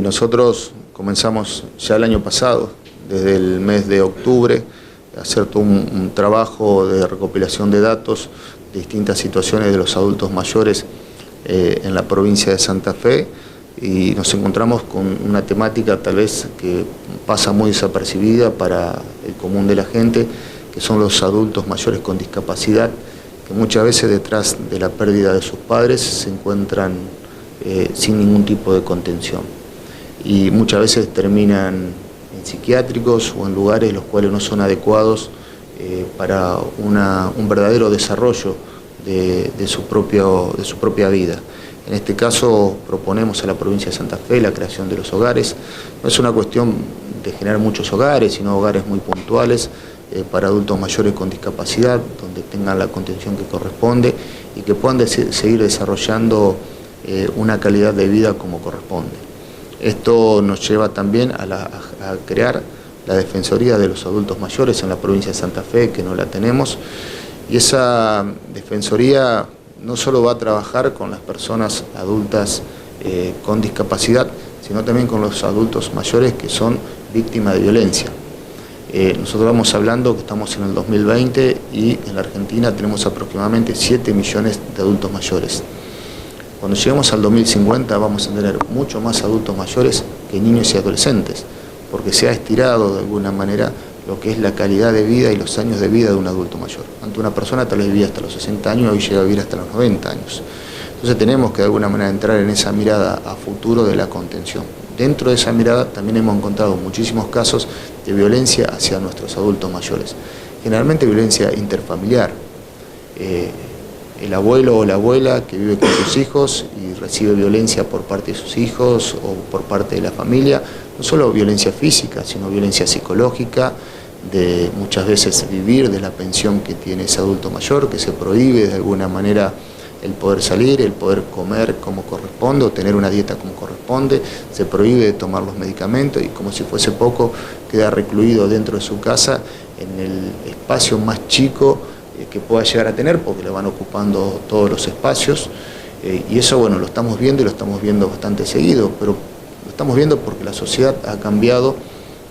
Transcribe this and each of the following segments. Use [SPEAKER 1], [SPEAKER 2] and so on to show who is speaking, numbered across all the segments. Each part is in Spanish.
[SPEAKER 1] nosotros comenzamos ya el año pasado, desde el mes de octubre, a hacer todo un trabajo de recopilación de datos de distintas situaciones de los adultos mayores en la provincia de Santa Fe, y nos encontramos con una temática tal vez que pasa muy desapercibida para el común de la gente, que son los adultos mayores con discapacidad, que muchas veces detrás de la pérdida de sus padres se encuentran sin ningún tipo de contención, y muchas veces terminan en psiquiátricos o en lugares los cuales no son adecuados para un verdadero desarrollo de su propia vida. En este caso proponemos a la provincia de Santa Fe la creación de los hogares. No es una cuestión de generar muchos hogares, sino hogares muy puntuales para adultos mayores con discapacidad, donde tengan la contención que corresponde y que puedan seguir desarrollando una calidad de vida como corresponde. Esto nos lleva también a crear la Defensoría de los Adultos Mayores en la provincia de Santa Fe, que no la tenemos, y esa Defensoría no solo va a trabajar con las personas adultas con discapacidad, sino también con los adultos mayores que son víctimas de violencia. Nosotros vamos hablando que estamos en el 2020 y en la Argentina tenemos aproximadamente 7 millones de adultos mayores. Cuando lleguemos al 2050 vamos a tener mucho más adultos mayores que niños y adolescentes, porque se ha estirado de alguna manera lo que es la calidad de vida y los años de vida de un adulto mayor. Ante una persona tal vez vivía hasta los 60 años, hoy llega a vivir hasta los 90 años. Entonces tenemos que de alguna manera entrar en esa mirada a futuro de la contención. Dentro de esa mirada también hemos encontrado muchísimos casos de violencia hacia nuestros adultos mayores. Generalmente violencia interfamiliar. El abuelo o la abuela que vive con sus hijos y recibe violencia por parte de sus hijos o por parte de la familia, no solo violencia física, sino violencia psicológica, de muchas veces vivir de la pensión que tiene ese adulto mayor, que se prohíbe de alguna manera el poder salir, el poder comer como corresponde o tener una dieta como corresponde, se prohíbe tomar los medicamentos y como si fuese poco queda recluido dentro de su casa en el espacio más chico que pueda llegar a tener, porque le van ocupando todos los espacios, y eso bueno, lo estamos viendo y lo estamos viendo bastante seguido, pero lo estamos viendo porque la sociedad ha cambiado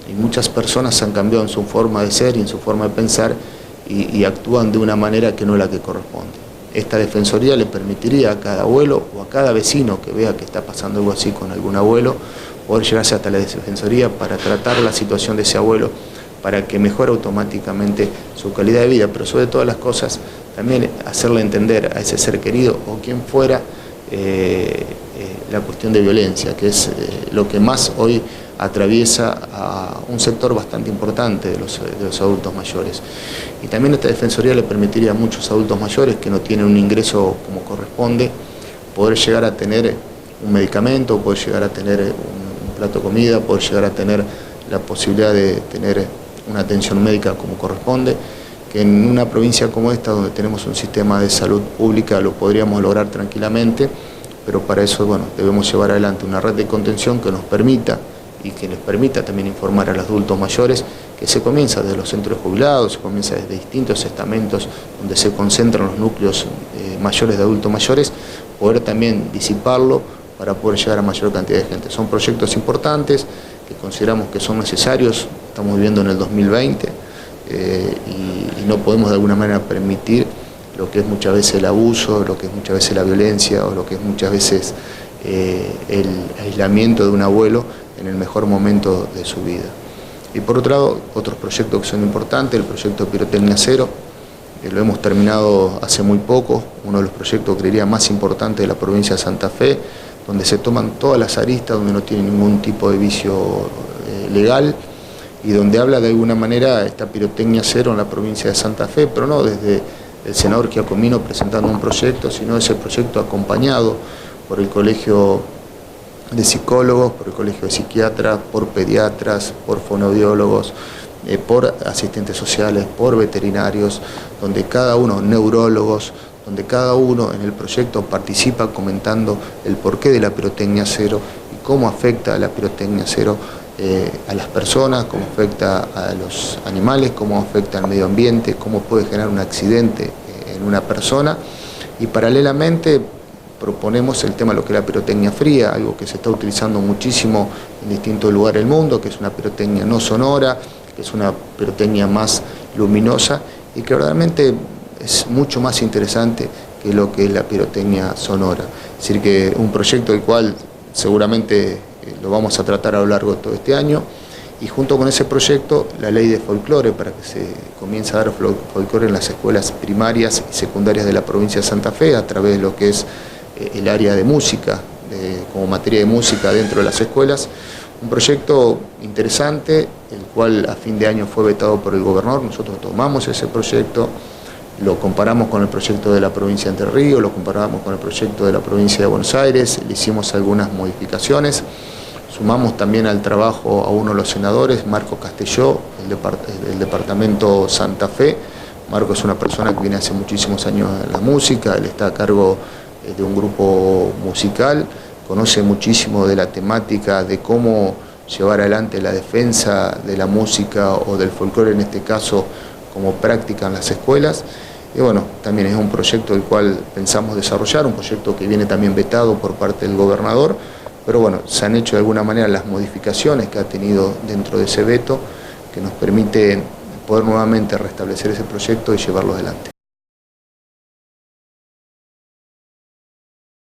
[SPEAKER 1] y muchas personas han cambiado en su forma de ser y en su forma de pensar y actúan de una manera que no es la que corresponde. Esta Defensoría le permitiría a cada abuelo o a cada vecino que vea que está pasando algo así con algún abuelo, poder llegarse hasta la Defensoría para tratar la situación de ese abuelo, para que mejore automáticamente su calidad de vida, pero sobre todas las cosas también hacerle entender a ese ser querido o quien fuera la cuestión de violencia, que es lo que más hoy atraviesa a un sector bastante importante de los adultos mayores. Y también esta Defensoría le permitiría a muchos adultos mayores que no tienen un ingreso como corresponde, poder llegar a tener un medicamento, poder llegar a tener un plato de comida, poder llegar a tener la posibilidad de tener una atención médica como corresponde, que en una provincia como esta, donde tenemos un sistema de salud pública, lo podríamos lograr tranquilamente, pero para eso bueno, debemos llevar adelante una red de contención que nos permita y que les permita también informar a los adultos mayores, que se comienza desde los centros de jubilados, se comienza desde distintos estamentos donde se concentran los núcleos mayores de adultos mayores, poder también disiparlo para poder llegar a mayor cantidad de gente. Son proyectos importantes que consideramos que son necesarios, estamos viviendo en el 2020 y no podemos de alguna manera permitir lo que es muchas veces el abuso, lo que es muchas veces la violencia o lo que es muchas veces el aislamiento de un abuelo en el mejor momento de su vida. Y por otro lado, otros proyectos que son importantes, el proyecto Pirotecnia Cero, que lo hemos terminado hace muy poco, uno de los proyectos, creería, más importantes de la provincia de Santa Fe, donde se toman todas las aristas, donde no tiene ningún tipo de vicio legal, y donde habla de alguna manera esta Pirotecnia Cero en la provincia de Santa Fe, pero no desde el senador Giacomino presentando un proyecto, sino ese proyecto acompañado por el Colegio de Psicólogos, por el Colegio de Psiquiatras, por pediatras, por fonoaudiólogos, por asistentes sociales, por veterinarios, donde cada uno, neurólogos, donde cada uno en el proyecto participa comentando el porqué de la Pirotecnia Cero y cómo afecta la Pirotecnia Cero a las personas, cómo afecta a los animales, cómo afecta al medio ambiente, cómo puede generar un accidente en una persona, y paralelamente proponemos el tema de lo que es la pirotecnia fría, algo que se está utilizando muchísimo en distintos lugares del mundo, que es una pirotecnia no sonora, que es una pirotecnia más luminosa y que realmente es mucho más interesante que lo que es la pirotecnia sonora. Es decir, que un proyecto del cual seguramente lo vamos a tratar a lo largo de todo este año, y junto con ese proyecto la ley de folclore para que se comience a dar folclore en las escuelas primarias y secundarias de la provincia de Santa Fe a través de lo que es el área de música, como materia de música dentro de las escuelas. Un proyecto interesante, el cual a fin de año fue vetado por el gobernador. Nosotros tomamos ese proyecto, lo comparamos con el proyecto de la provincia de Entre Ríos, lo comparamos con el proyecto de la provincia de Buenos Aires, le hicimos algunas modificaciones. Sumamos también al trabajo a uno de los senadores, Marco Castelló, del departamento Santa Fe. Marco es una persona que viene hace muchísimos años en la música, él está a cargo de un grupo musical, conoce muchísimo de la temática de cómo llevar adelante la defensa de la música o del folclore, en este caso, como práctica en las escuelas. Y bueno, también es un proyecto el cual pensamos desarrollar, un proyecto que viene también vetado por parte del gobernador, pero bueno, se han hecho de alguna manera las modificaciones que ha tenido dentro de ese veto, que nos permite poder nuevamente restablecer ese proyecto y llevarlo adelante.